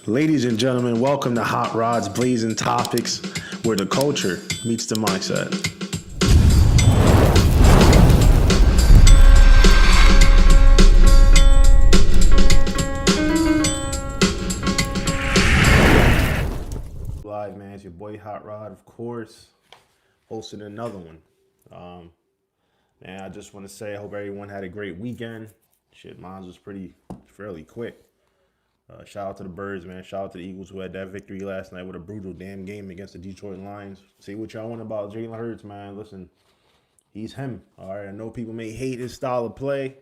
Ladies and gentlemen, welcome to Hot Rods Blazing Topics, where the culture meets the mindset. Live, man, it's your boy Hot Rod, of course, hosting another one. Man, I just want to say I hope everyone had a great weekend. Shit, mine was fairly quick. Shout out to the Birds, man. Shout out to the Eagles who had that victory last night with a brutal damn game against the Detroit Lions. Say what y'all want about Jalen Hurts, man. Listen, he's him. All right, I know people may hate his style of play.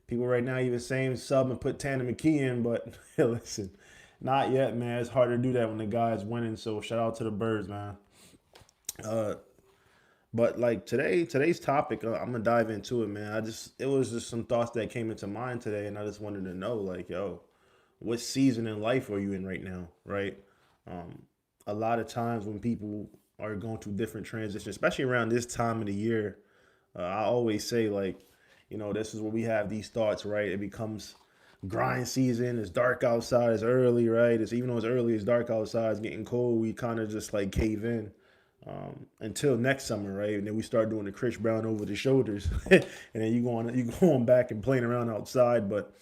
People right now even saying sub and put Tanner McKee in, but listen, not yet, man. It's hard to do that when the guy's winning. So shout out to the Birds, man. But like today's topic, I'm gonna dive into it, man. It was just some thoughts that came into mind today, and I just wanted to know, like, yo, what season in life are you in right now, right? A lot of times when people are going through different transitions, especially around this time of the year, I always say, like, this is where we have these thoughts, right? It becomes grind season. It's dark outside. It's early, right? It's even though it's early, it's dark outside. It's getting cold. We kind of just like cave in until next summer, right? And then we start doing the Chris Brown over the shoulders, and then you going back and playing around outside, but.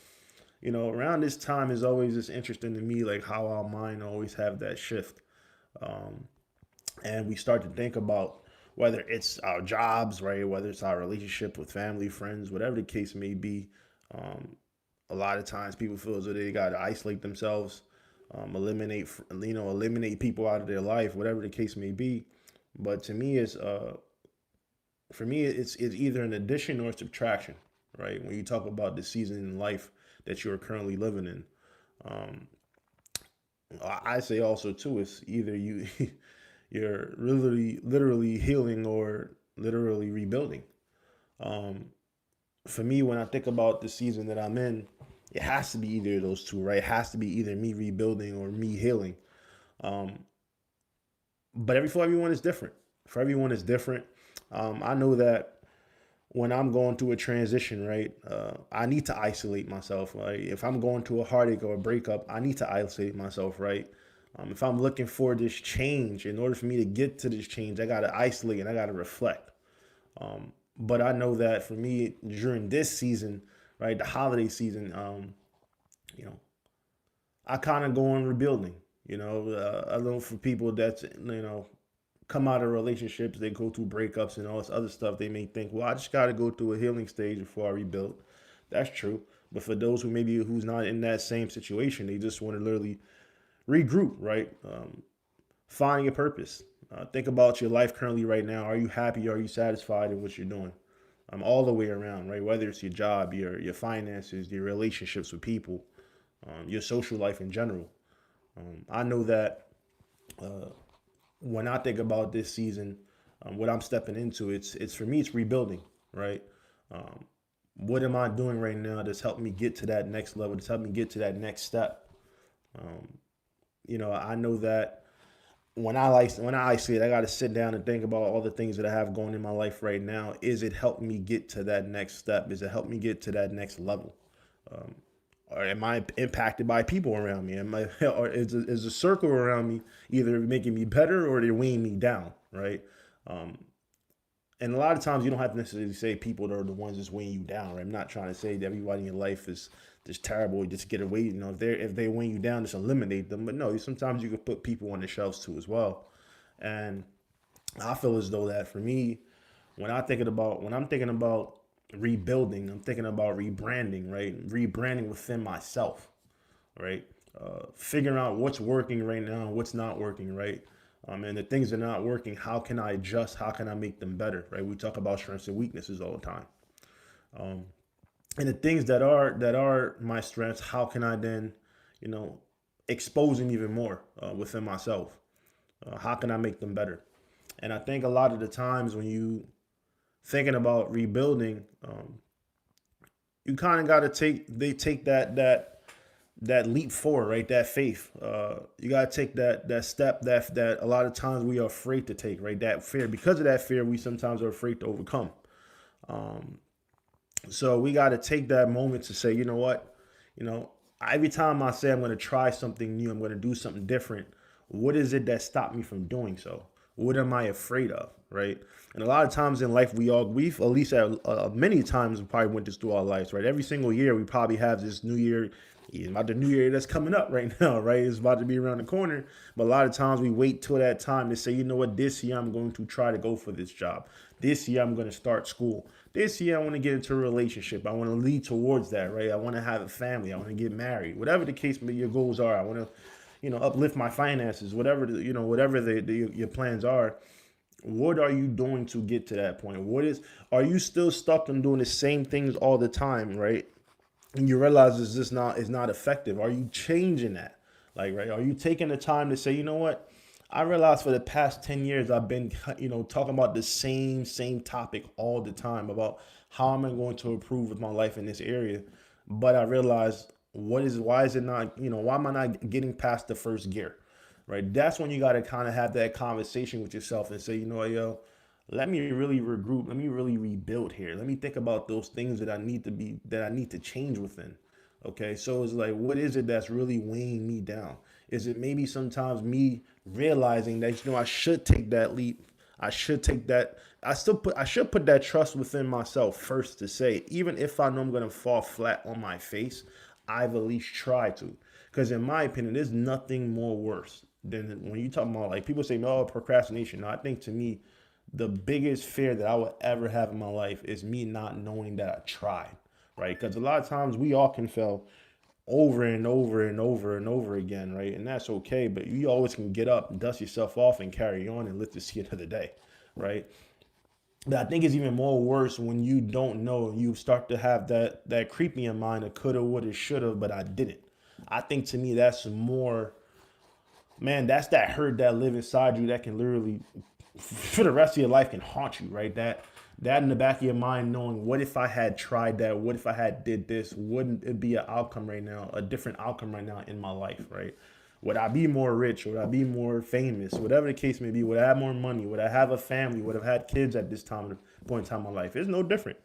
Around this time is always just interesting to me, like how our mind always have that shift. And we start to think about whether it's our jobs, right? Whether it's our relationship with family, friends, whatever the case may be. A lot of times people feel as though they got to isolate themselves, eliminate people out of their life, whatever the case may be. But to me, for me, it's either an addition or a subtraction, right? When you talk about the season in life that you're currently living in. I say also too, it's either you're literally healing or literally rebuilding. For me, when I think about the season that I'm in, it has to be either of those two, right? It has to be either me rebuilding or me healing. But for everyone is different. For everyone is different. I know that when I'm going through a transition, right, I need to isolate myself. Right? If I'm going through a heartache or a breakup, I need to isolate myself, right? If I'm looking for this change, in order for me to get to this change, I got to isolate and I got to reflect. But I know that for me, during this season, right, the holiday season, I kind of go on rebuilding. I know for people that's, come out of relationships, they go through breakups and all this other stuff, they may think, well, I just got to go through a healing stage before I rebuild. That's true. But for those who's not in that same situation, they just want to literally regroup, right? Find your purpose. Think about your life currently right now. Are you happy? Are you satisfied in what you're doing? All the way around, right? Whether it's your job, your finances, your relationships with people, your social life in general. I know that when I think about this season, what I'm stepping into, it's for me, it's rebuilding, right? What am I doing right now that's helped me get to that next level, that's helped me get to that next step? I know that when I isolate, I got to sit down and think about all the things that I have going in my life right now. Is it helping me get to that next step? Is it helping me get to that next level? Or am I impacted by people around me? Or is a circle around me either making me better or they're weighing me down, right? And a lot of times you don't have to necessarily say people are the ones that's weighing you down, right? I'm not trying to say that everybody in your life is just terrible. You just get away, if they weighing you down, just eliminate them. But no, sometimes you can put people on the shelves too as well. And I feel as though that for me, when I'm thinking about rebuilding, I'm thinking about rebranding, right? Rebranding within myself, right? Figuring out what's working right now and what's not working, right? And the things that are not working, how can I adjust? How can I make them better, right? We talk about strengths and weaknesses all the time. And the things that are my strengths, how can I then, expose them even more within myself? How can I make them better? And I think a lot of the times when you thinking about rebuilding, you kind of got to take that leap forward, right? That faith. You got to take that step that a lot of times we are afraid to take, right? That fear. Because of that fear, we sometimes are afraid to overcome. So we got to take that moment to say, you know what? Every time I say I'm going to try something new, I'm going to do something different, what is it that stopped me from doing so? What am I afraid of, right? And a lot of times in life, we've at least many times we probably went this through our lives, right? Every single year, we probably have this new year, about the new year that's coming up right now, right? It's about to be around the corner. But a lot of times we wait till that time to say, you know what, this year I'm going to try to go for this job. This year I'm going to start school. This year I want to get into a relationship. I want to lead towards that, right? I want to have a family. I want to get married. Whatever the case may your goals are, I want to, uplift my finances. Whatever your plans are. What are you doing to get to that point? Are you still stuck on doing the same things all the time, right? And you realize is not effective. Are you changing that? Like, right? Are you taking the time to say, you know what? I realized for the past 10 years I've been, talking about the same topic all the time about how am I going to improve with my life in this area. But I realized why is it not, why am I not getting past the first gear? Right? That's when you got to kind of have that conversation with yourself and say, you know what, yo, let me really regroup. Let me really rebuild here. Let me think about those things that I need to change within. Okay. So it's like, what is it that's really weighing me down? Is it maybe sometimes me realizing that, I should take that leap? I should take that. I should put that trust within myself first to say, even if I know I'm going to fall flat on my face, I've at least tried to. Because in my opinion, there's nothing more worse than when you talk about, like, people say, no, procrastination. No, I think to me, the biggest fear that I would ever have in my life is me not knowing that I tried, right? Because a lot of times we all can fail over and over and over and over again, right? And that's okay, but you always can get up, dust yourself off, and carry on and live to see another day, right? But I think it's even more worse when you don't know. You start to have that creep in your mind of coulda, woulda, shoulda, but I didn't. I think to me that's more, man. That's that hurt that live inside you that can literally, for the rest of your life, can haunt you, right? That in the back of your mind, knowing, what if I had tried that? What if I had did this? Wouldn't it be an outcome right now, a different outcome right now in my life, right? Would I be more rich? Would I be more famous? Whatever the case may be, would I have more money? Would I have a family? Would I have had kids at this point in time in my life? It's no different.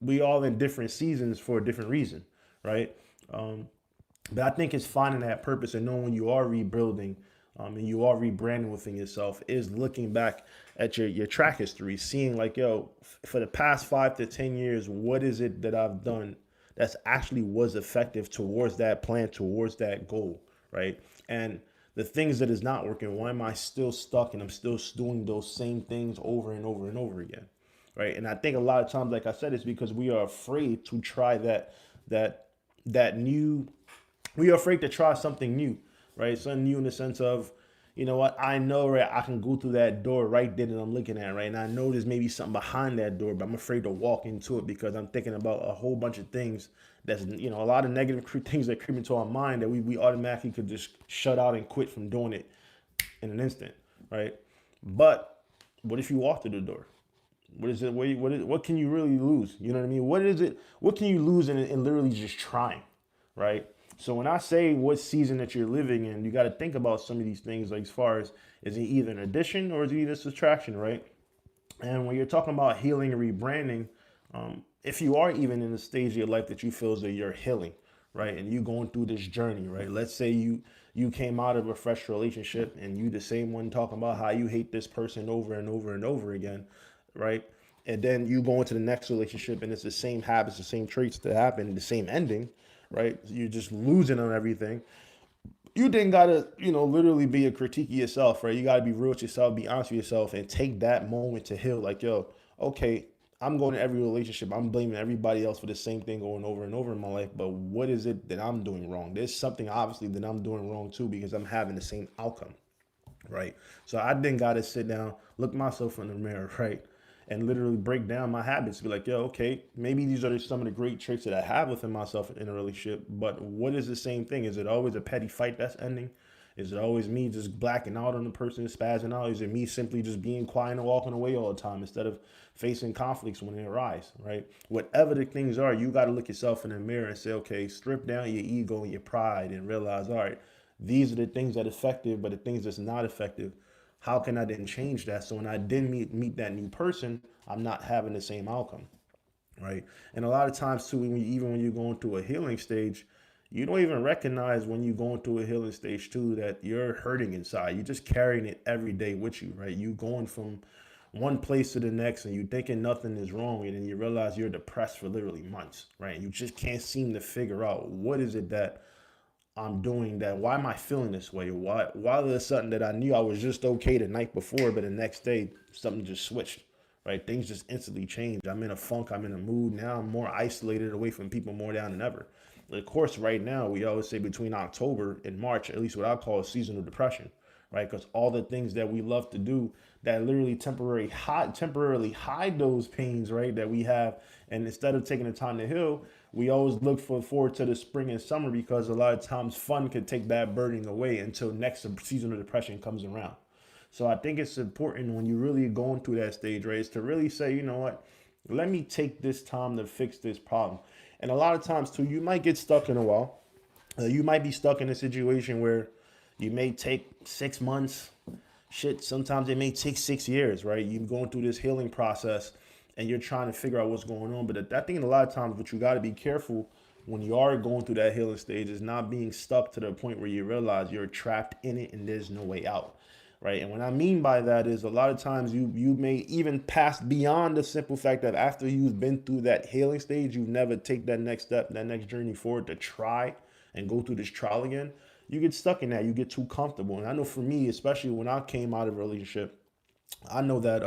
We all in different seasons for a different reason, right? But I think it's finding that purpose and knowing when you are rebuilding, and you are rebranding within yourself, is looking back at your track history, seeing like, yo, for the past 5 to 10 years, what is it that I've done that's actually was effective towards that plan, towards that goal, right? And the things that is not working, why am I still stuck and I'm still doing those same things over and over and over again, right? And I think a lot of times, like I said, it's because we are afraid to try that that new we are afraid to try something new, right? Something new in the sense of, you know what, I know, right, I can go through that door right there that I'm looking at, right? And I know there's maybe something behind that door, but I'm afraid to walk into it because I'm thinking about a whole bunch of things that's, a lot of negative things that creep into our mind that we automatically could just shut out and quit from doing it in an instant, right? But what if you walk through the door? What is it? What can you really lose? You know what I mean? What is it? What can you lose in literally just trying, right? So when I say what season that you're living in, you got to think about some of these things, like as far as, is it either an addition or is it either a subtraction, right? And when you're talking about healing and rebranding, if you are even in the stage of your life that you feel as though you're healing, right, and you going through this journey, right? Let's say you came out of a fresh relationship and you the same one talking about how you hate this person over and over and over again, right? And then you go into the next relationship and it's the same habits, the same traits that happen, the same ending, right? You're just losing on everything. You then gotta, literally be a critique of yourself, right? You gotta be real with yourself, be honest with yourself, and take that moment to heal. Like, yo, okay, I'm going to every relationship. I'm blaming everybody else for the same thing going over and over in my life. But what is it that I'm doing wrong? There's something obviously that I'm doing wrong too, because I'm having the same outcome, right? So I then got to sit down, look myself in the mirror, right? And literally break down my habits. Be like, yo, okay, maybe these are some of the great traits that I have within myself in a relationship, but what is the same thing? Is it always a petty fight that's ending? Is it always me just blacking out on the person, spazzing out? Is it me simply just being quiet and walking away all the time instead of facing conflicts when they arise, right? Whatever the things are, you got to look yourself in the mirror and say, okay, strip down your ego and your pride and realize, all right, these are the things that are effective, but the things that's not effective, how can I then change that? So when I then meet that new person, I'm not having the same outcome, right? And a lot of times too, even when you're going through a healing stage, You don't even recognize when you're going through a healing stage too that you're hurting inside. You're just carrying it every day with you, right? You going from one place to the next and you thinking nothing is wrong, and then you realize you're depressed for literally months, right? And you just can't seem to figure out what is it that I'm doing, that why am I feeling this way? Why is it something that I knew I was just okay the night before, but the next day something just switched, right? Things just instantly change. I'm in a funk, I'm in a mood. Now I'm more isolated, away from people more down than ever. Of course, right now we always say between October and March, at least what I call seasonal depression, right? Because all the things that we love to do that literally temporarily hide those pains, right? That we have, and instead of taking the time to heal, we always look forward to the spring and summer, because a lot of times fun could take that burden away until next season of depression comes around. So I think it's important when you're really going through that stage, right, is to really say, you know what, let me take this time to fix this problem. And a lot of times too, you might get stuck in a while. You might be stuck in a situation where you may take 6 months. Shit, sometimes it may take 6 years, right? You're going through this healing process and you're trying to figure out what's going on. But I think a lot of times what you got to be careful when you are going through that healing stage is not being stuck to the point where you realize you're trapped in it and there's no way out, right? And what I mean by that is a lot of times you may even pass beyond the simple fact that after you've been through that healing stage, you never take that next step, that next journey forward to try and go through this trial again. You get stuck in that. You get too comfortable. And I know for me, especially when I came out of a relationship, I know that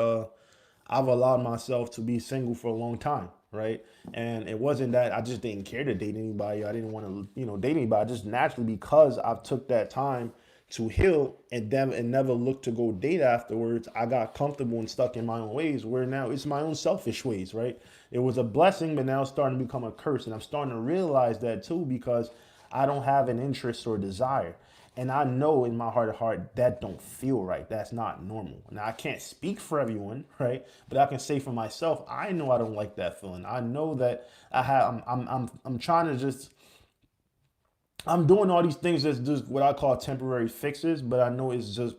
I've allowed myself to be single for a long time, right? And it wasn't that I just didn't care to date anybody. I didn't want to, date anybody. Just naturally, because I took that time to heal and never look to go date afterwards, I got comfortable and stuck in my own ways, where now it's my own selfish ways, right? It was a blessing, but now it's starting to become a curse. And I'm starting to realize that too, because I don't have an interest or desire. And I know in my heart of heart that don't feel right. That's not normal. Now I can't speak for everyone, right? But I can say for myself, I know I don't like that feeling. I know that I'm trying to just, I'm doing all these things that's just what I call temporary fixes, but I know it's just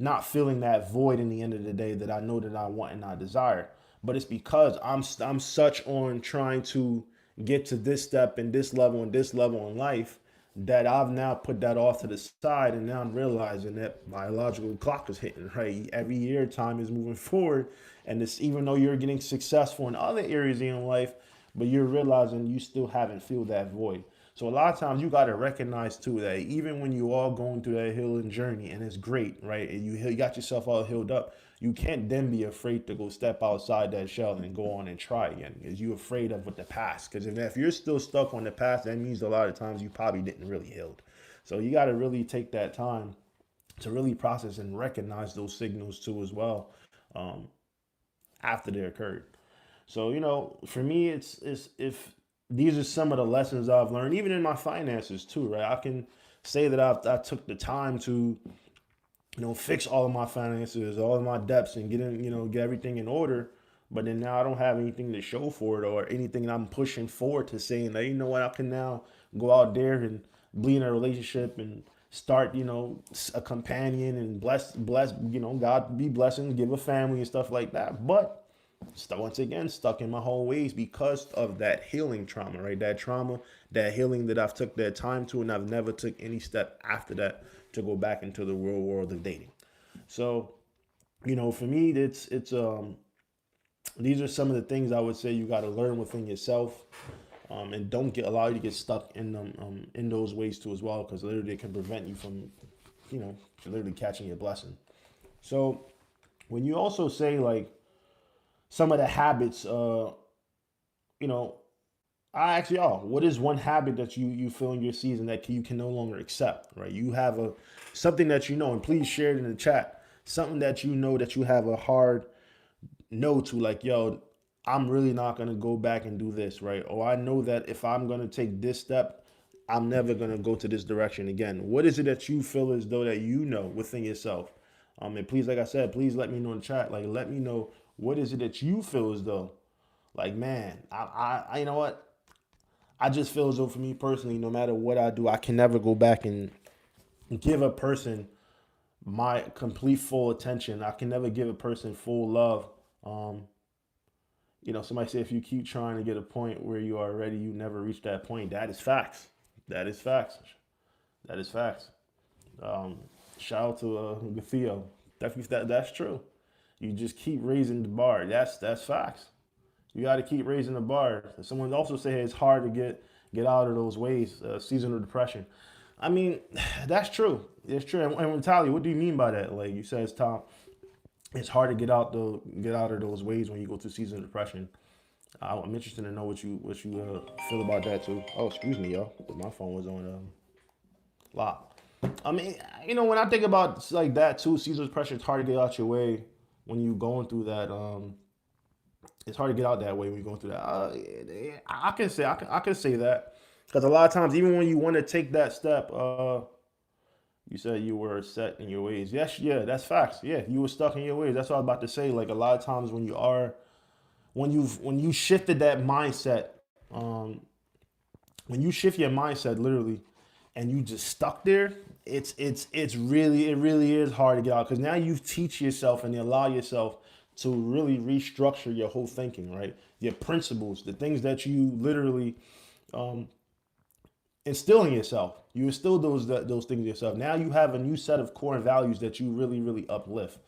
not feeling that void in the end of the day that I know that I want and I desire. But it's because I'm such on trying to get to this step and this level in life that I've now put that off to the side, and now I'm realizing that biological clock is hitting, right? Every year time is moving forward, and it's, even though you're getting successful in other areas in your life, but you're realizing you still haven't filled that void. So a lot of times you got to recognize too that even when you are going through that healing journey and it's great, right? And you got yourself all healed up, you can't then be afraid to go step outside that shell and go on and try again, because you're afraid of what the past. Because if you're still stuck on the past, that means a lot of times you probably didn't really heal. So you got to really take that time to really process and recognize those signals too as well, um, after they occurred. So, for me, it's if these are some of the lessons I've learned, even in my finances too, right? I can say that I took the time to, fix all of my finances, all of my debts, and get everything in order. But then now I don't have anything to show for it, or anything that I'm pushing forward to saying that, I can now go out there and be in a relationship and start, a companion and bless, God be blessing, give a family and stuff like that. But once again, stuck in my whole ways because of that healing trauma, right? That trauma, that healing that I've took that time to, and I've never took any step after that to go back into the real world of dating. So, for me, it's these are some of the things I would say you got to learn within yourself, and don't allow you to get stuck in them, in those ways too as well, because literally it can prevent you from, literally catching your blessing. So when you also say like some of the habits, you know, I actually, what is one habit that you feel in your season that you can no longer accept, right? You have something that and please share it in the chat. Something that that you have a hard no to, like, yo, I'm really not gonna go back and do this, right? Or I know that if I'm gonna take this step, I'm never gonna go to this direction again. What is it that you feel as though that within yourself? And please, like I said, please let me know in the chat. Like, let me know what is it that you feel as though, like, man, I you know what? I just feel as though for me personally, no matter what I do, I can never go back and give a person my complete full attention. I can never give a person full love. Um, somebody say if you keep trying to get a point where you are ready, you never reach that point. That is facts. That is facts. That is facts. Um, Shout out to Theo. Definitely, that's true. You just keep raising the bar. That's facts. You got to keep raising the bar. Someone also say it's hard to get out of those ways, seasonal depression. I mean, that's true. It's true. And Tali, what do you mean by that? Like you said, Tom, it's hard to get out of those ways when you go through seasonal depression. I'm interested to know what you feel about that too. Oh, excuse me, y'all. My phone was on lock. I mean, when I think about like that too, seasonal depression, it's hard to get out your way when you going through that. It's hard to get out that way when you're going through that. I can say that because a lot of times, even when you want to take that step, you said you were set in your ways. Yes, yeah, that's facts. Yeah, you were stuck in your ways. That's what I was about to say. Like a lot of times when you shifted that mindset, um, when you shift your mindset literally, and you just stuck there, it really is hard to get out because now you teach yourself and you allow yourself to really restructure your whole thinking, right? Your principles, the things that you literally instill in yourself. You instill those things in yourself. Now you have a new set of core values that you really uplift.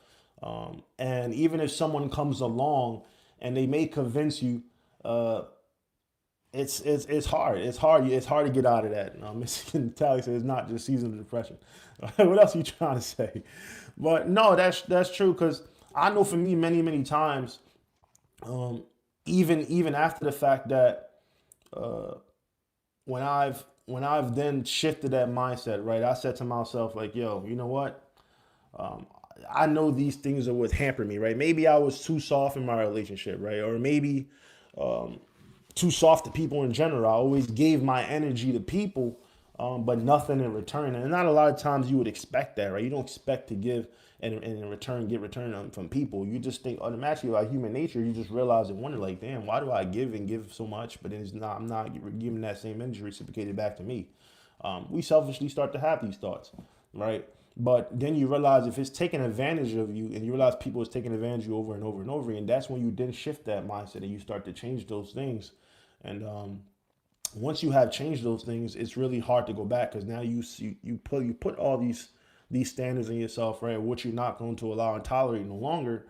And even if someone comes along and they may convince you, uh, it's hard. It's hard to get out of that. Michigan Tally says it's not just seasonal depression. What else are you trying to say? But no, that's true because I know for me many times, um, even after the fact that when I've then shifted that mindset, right? I said to myself like, yo, you know what? I know these things are what hamper me, right? Maybe I was too soft in my relationship, right? Or maybe too soft to people in general. I always gave my energy to people, but nothing in return. And not a lot of times you would expect that, right? You don't expect to give and in return get return from people. You just think automatically, like human nature, you just realize and wonder, like, damn, why do I give and give so much, but then I'm not giving that same energy reciprocated back to me. We selfishly start to have these thoughts, right? But then you realize if it's taking advantage of you, and you realize people is taking advantage of you over and over and over again, that's when you then shift that mindset and you start to change those things. And once you have changed those things, it's really hard to go back because now you put all these standards in yourself, right? What you're not going to allow and tolerate no longer.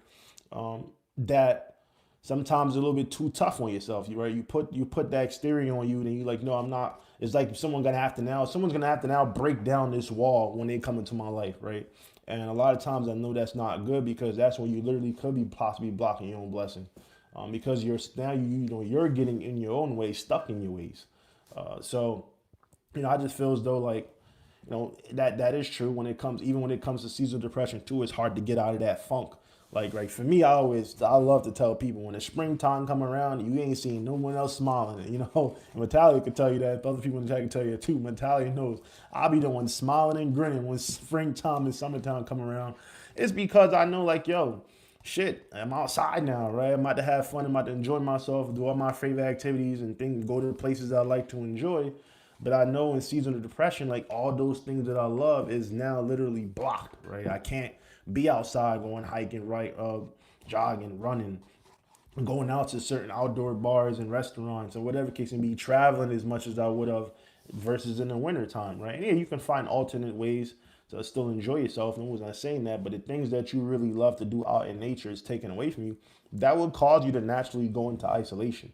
That sometimes a little bit too tough on yourself. You right, you put that exterior on you, and you like, no, I'm not. It's like someone's gonna have to now break down this wall when they come into my life, right? And a lot of times I know that's not good because that's when you literally could be possibly blocking your own blessing, because you're now you're getting in your own way, stuck in your ways. So I just feel as though like that is true when it comes to seasonal depression too. It's hard to get out of that funk. Like for me, I love to tell people when the springtime come around, you ain't seeing no one else smiling. And Metallica could tell you that. Other people in the chat can tell you that too. Metallica knows I'll be the one smiling and grinning when springtime and summertime come around. It's because I know like yo, shit, I'm outside now, right? I'm about to have fun. I'm about to enjoy myself, do all my favorite activities and things, go to the places I like to enjoy. But I know in season of depression, like all those things that I love is now literally blocked, right? I can't be outside going hiking, right? Jogging, running, going out to certain outdoor bars and restaurants or whatever case may be, traveling as much as I would have versus in the winter time, right? And yeah, you can find alternate ways to still enjoy yourself. No one's not saying that, but the things that you really love to do out in nature is taken away from you. That would cause you to naturally go into isolation.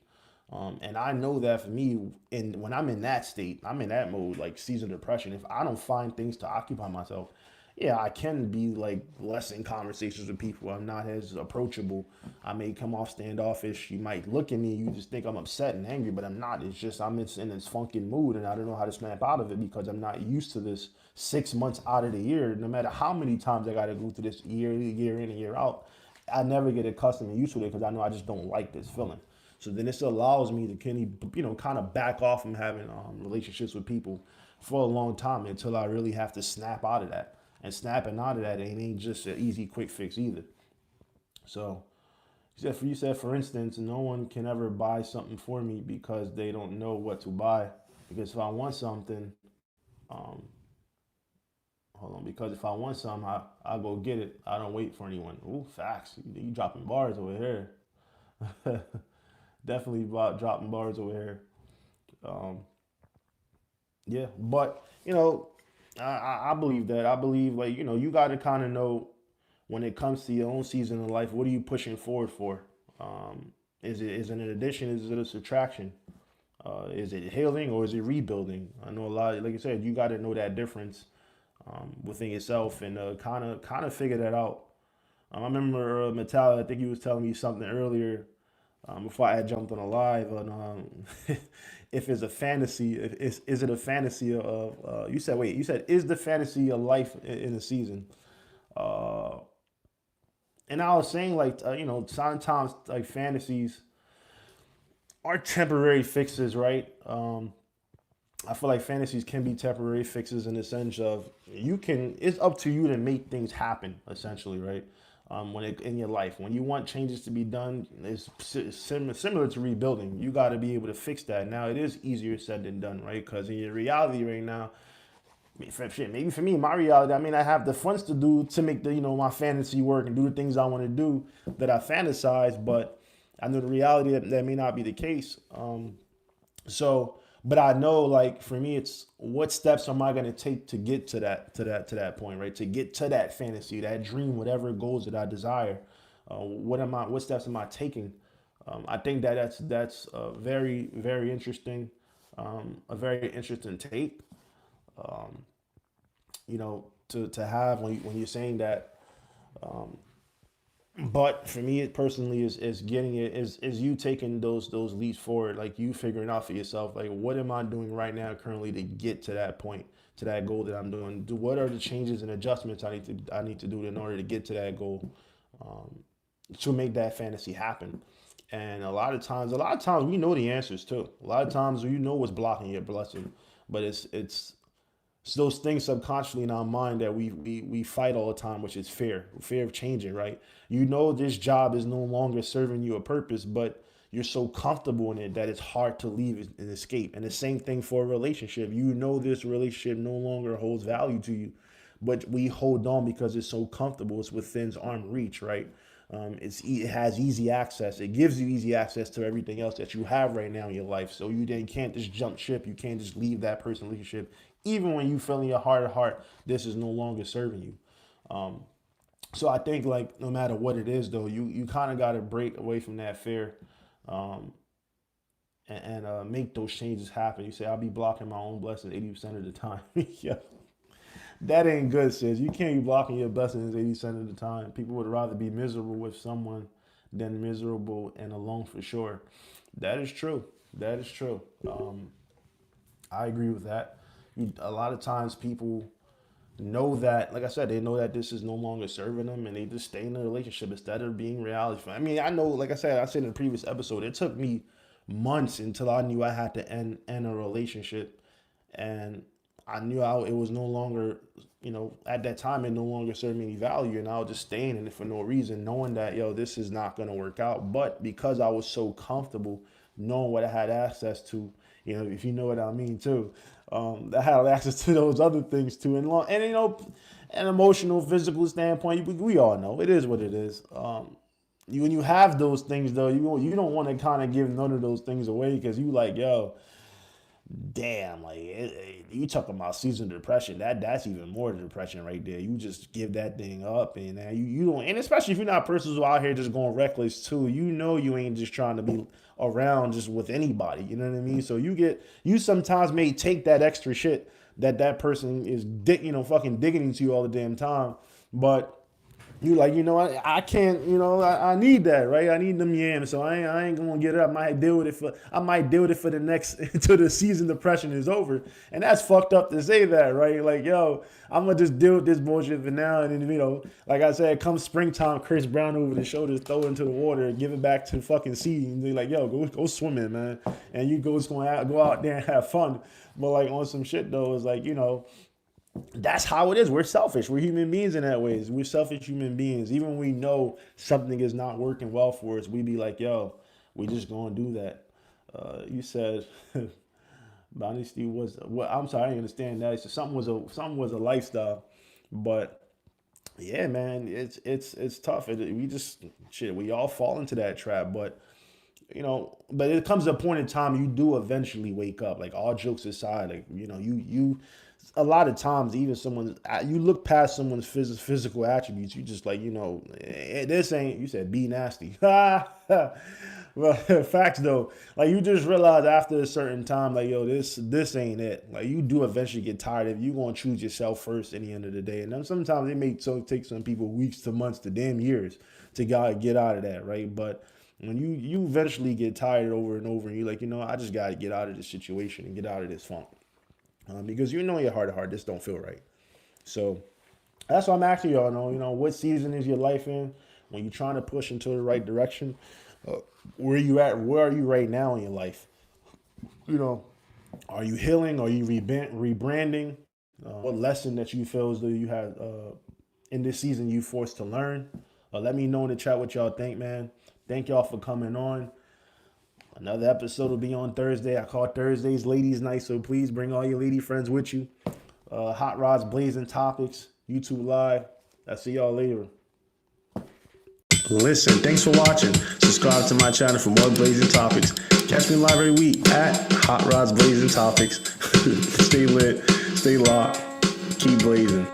And I know that for me, and when I'm in that state, I'm in that mode, like season depression. If I don't find things to occupy myself, yeah, I can be like less in conversations with people. I'm not as approachable. I may come off standoffish. You might look at me, you just think I'm upset and angry, but I'm not. It's just I'm in this funky mood, and I don't know how to snap out of it because I'm not used to this 6 months out of the year. No matter how many times I got to go through this year in and year out, I never get accustomed and used to it because I know I just don't like this feeling. So then this allows me to kind of back off from having relationships with people for a long time until I really have to snap out of that. And snapping out of that ain't just an easy, quick fix either. So you said, for instance, no one can ever buy something for me because they don't know what to buy. Because if I want something, um, hold on, because if I want something, I go get it. I don't wait for anyone. Ooh, facts. You dropping bars over here. Definitely about dropping bars over here. Um, Yeah, but I believe that. I believe like you got to kind of know when it comes to your own season of life, what are you pushing forward for? Um, is it an addition? Is it a subtraction? Is it healing or is it rebuilding? I know a lot. Like I said, you got to know that difference within yourself and kind of figure that out. I remember Metallica. I think he was telling me something earlier before I had jumped on a live on if it's a fantasy. If is it a fantasy of you said wait you said is the fantasy of life in the season? Uh, and I was saying like sometimes like fantasies are temporary fixes, right? I feel like fantasies can be temporary fixes in the sense of it's up to you to make things happen essentially, right? When it in your life, when you want changes to be done, similar to rebuilding. You got to be able to fix that. Now it is easier said than done, right? Because in your reality right now, maybe for me, my reality, I mean, I have the funds to do to make the my fantasy work and do the things I want to do that I fantasize, but I know the reality that may not be the case. So, but I know like for me, it's what steps am I going to take to get to that point, right? To get to that fantasy, that dream, whatever goals that I desire. What steps am I taking? I think that's a very interesting, a very interesting take. To have when you're saying that. But for me, it personally is getting it is you taking those leaps forward, like you figuring out for yourself, like what am I doing right now currently to get to that point, to that goal that I'm doing. What are the changes and adjustments I need to do in order to get to that goal, to make that fantasy happen. And a lot of times we know the answers too. A lot of times you know what's blocking your blessing, but it's those things subconsciously in our mind that we fight all the time, which is fear of changing, right? You know this job is no longer serving you a purpose, but you're so comfortable in it that it's hard to leave and escape. And the same thing for a relationship. You know this relationship no longer holds value to you, but we hold on because it's so comfortable. It's within arm reach, right? It has easy access. It gives you easy access to everything else that you have right now in your life. So you then can't just jump ship. You can't just leave that person relationship, even when you feel in your heart of heart this is no longer serving you. So I think like no matter what it is though, you kind of got to break away from that fear, um, and make those changes happen. You say I'll be blocking my own blessings 80% of the time. Yeah, that ain't good, sis. You can't be blocking your blessings 80% of the time. People would rather be miserable with someone than miserable and alone for sure. That is true. That is true. I agree with that. A lot of times people know that, like I said, they know that this is no longer serving them and they just stay in the relationship instead of being reality. I mean, I know, like I said in the previous episode, it took me months until I knew I had to end a relationship. And I knew it was no longer, at that time, it no longer served me any value. And I was just staying in it for no reason, knowing that, this is not going to work out. But because I was so comfortable knowing what I had access to, if you know what I mean, too, I had access to those other things, too. And an emotional, physical standpoint, we all know it is what it is. When you have those things, though, you don't want to kind of give none of those things away because you like, yo, damn, like you talking about seasonal depression. That's even more depression right there. You just give that thing up, and you don't. And especially if you're not persons who out here just going reckless too. You ain't just trying to be around just with anybody. You know what I mean? So you sometimes may take that extra shit that person is fucking digging into you all the damn time, but you like, I can't, I need that, right? I need them yams, so I ain't gonna get it up. I might deal with it for the next until the season depression is over, and that's fucked up to say that, right? Like, yo, I'm gonna just deal with this bullshit for now, and then like I said, come springtime, Chris Brown over the shoulders, throw it into the water, and give it back to the fucking sea, and they're like, yo, go swimming, man, and you go out there and have fun, but like on some shit though, it's like that's how it is. We're selfish. We're human beings in that ways. We're selfish human beings. Even when we know something is not working well for us, we be like, yo, we just gonna do that. You said honesty was well, I'm sorry, I didn't understand that. So something was a lifestyle. But yeah, man, it's tough. We just shit, we all fall into that trap. But but it comes to a point in time you do eventually wake up. Like all jokes aside, like you a lot of times even you look past someone's physical attributes. You just like this ain't, you said be nasty. Well, facts though, like you just realize after a certain time, like this ain't it. Like you do eventually get tired of it. You gonna choose yourself first in the end of the day, and then sometimes it may take some people weeks to months to damn years to get out of that, right? But when you eventually get tired over and over, and you're like, I just gotta get out of this situation and get out of this funk, because in your heart of heart, this don't feel right. So that's what I'm asking y'all. What season is your life in? When you're trying to push into the right direction, where you at? Where are you right now in your life? Are you healing? Are you rebranding? What lesson that you feel as though you had in this season you forced to learn? Let me know in the chat what y'all think, man. Thank y'all for coming on. Another episode will be on Thursday. I call Thursdays Ladies Night, so please bring all your lady friends with you. Hot Rods Blazing Topics, YouTube Live. I'll see y'all later. Listen, thanks for watching. Subscribe to my channel for more blazing topics. Catch me live every week at Hot Rods Blazing Topics. Stay lit, stay locked, keep blazing.